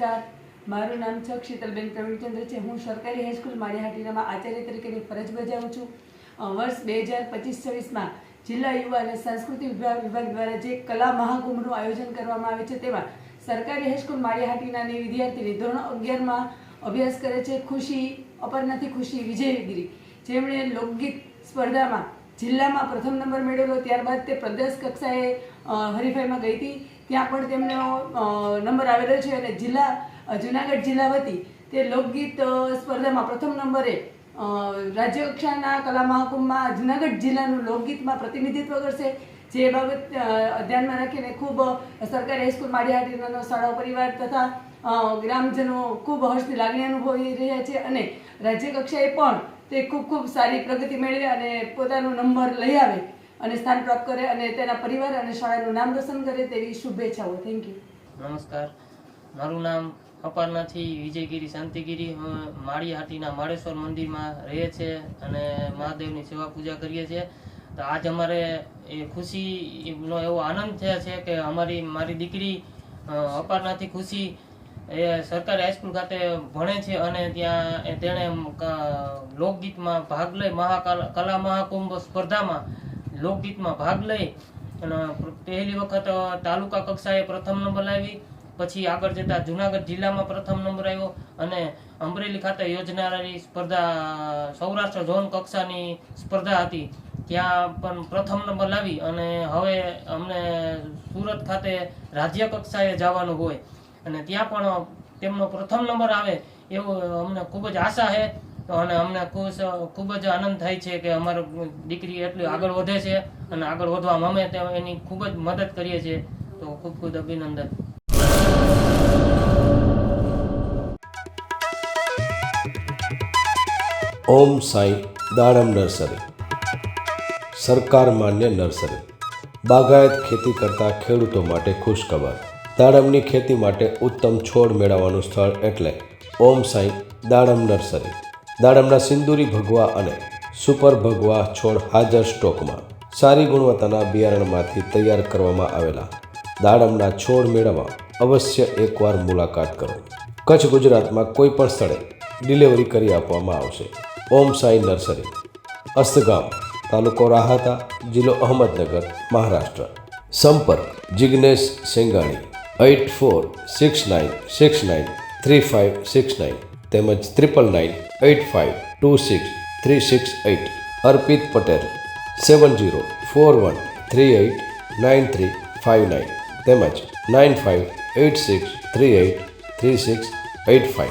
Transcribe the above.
નમસ્કાર, મારું નામ છે શીતલબેન પ્રવીણચંદ્ર છે। હું સરકારી હાઈસ્કૂલ માળિયાહાટીનામાં આચાર્ય તરીકેની ફરજ બજાવું છું। વર્ષ 2025-26માં જિલ્લા યુવા અને સાંસ્કૃતિક વિભાગ દ્વારા જે કલા મહાકુંભનું આયોજન કરવામાં આવે છે તેમાં સરકારી હાઈસ્કૂલ માળિયાહાટીનાની વિદ્યાર્થીની ધોરણ 11માં અભ્યાસ કરે છે ખુશી અપર્ણાથી ખુશી વિજયગીરી, જેમણે લોકગીત સ્પર્ધામાં જિલ્લામાં પ્રથમ નંબર મેળવેલો। ત્યારબાદ તે પ્રદેશ કક્ષાએ હરીફાઈમાં ગઈ હતી, ત્યાં પણ તેમનો નંબર આવેલો છે અને જુનાગઢ જિલ્લા વતી તે લોકગીત સ્પર્ધામાં પ્રથમ નંબરે રાજ્ય કક્ષાના કલા મહાકુંભમાં જુનાગઢ જિલ્લાનું લોકગીતમાં પ્રતિનિધિત્વ કરશે। જે બાબત ધ્યાનમાં રાખીને ખૂબ સરકારી હાઈસ્કૂલ માળિયાહાટીનો શાળા પરિવાર તથા ગ્રામજનો ખૂબ હર્ષની લાગણી અનુભવી રહ્યા છે અને રાજ્ય કક્ષાએ પણ તે ખૂબ સારી પ્રગતિ મેળવે અને પોતાનો નંબર લઈ આવે અને સ્થાન પ્રાપ્ત કરે અને તેના પરિવાર અને શાળાનું નામ રોશન કરે તેવી શુભેચ્છાઓ। Thank you. નમસ્કાર, મારું નામ અપર્ણાથી વિજયગીરી શાંતિગીરી। માળિયાહાટીના માળેશ્વર મંદિરમાં રહે છે અને મહાદેવની સેવા પૂજા કરીએ છીએ। તો આજ અમારે એ ખુશીનો એવો આનંદ થયા છે કે મારી દીકરી અપર્ણાથી ખુશી એ સરકારી હાઈસ્કૂલ ખાતે ભણે છે અને ત્યાં તેણે લોકગીતમાં ભાગ લઈ કલા મહાકુંભ સ્પર્ધામાં લોકગીતમાં ભાગ લઈ અને પહેલી વખત તાલુકા કક્ષાએ પ્રથમ નંબર લાવી, પછી આગળ જતા જુનાગઢ જિલ્લામાં પ્રથમ નંબર આવ્યો અને અમરેલી ખાતે યોજનારી સ્પર્ધા સૌરાષ્ટ્ર ઝોન કક્ષાની સ્પર્ધા હતી, ત્યાં પણ પ્રથમ નંબર લાવી અને હવે અમને સુરત ખાતે રાજ્ય કક્ષાએ જવાનું હોય અને ત્યાં પણ તેમનો પ્રથમ નંબર આવે એવું અમને ખૂબ જ આશા છે અને અમને ખૂબ જ આનંદ થાય છે કે અમારી દીકરી એટલી આગળ વધે છે અને આગળ વધવામાં અમે એની ખૂબ જ મદદ કરીએ છીએ। તો ખૂબ અભિનંદન। ઓમ સાઈ દાડમ નર્સરી સરકાર માન્ય નર્સરી બાગાયત ખેતી કરતા ખેડૂતો માટે ખુશખબર। દાડમની ખેતી માટે ઉત્તમ છોડ મેળવવાનું સ્થળ એટલે ઓમ સાઈ દાડમ નર્સરી। દાડમના સિંદૂરી ભગવા અને સુપર ભગવા છોડ હાજર સ્ટોકમાં। સારી ગુણવત્તાના બિયારણમાંથી તૈયાર કરવામાં આવેલા દાડમના છોડ મેળવવા અવશ્ય એકવાર મુલાકાત કરો। કચ્છ ગુજરાતમાં કોઈ પણ સ્થળે ડિલિવરી કરી આપવામાં આવશે। ઓમ સાઈ નર્સરી, અસ્તગામ, તાલુકો રાહાતા, જિલ્લો અહમદનગર, મહારાષ્ટ્ર। સંપર્ક જિગ્નેશ સેંગાણી 8469693569 તેમજ 9998526368। અર્પિત પટેલ 7041389359 તેમજ 9586383685।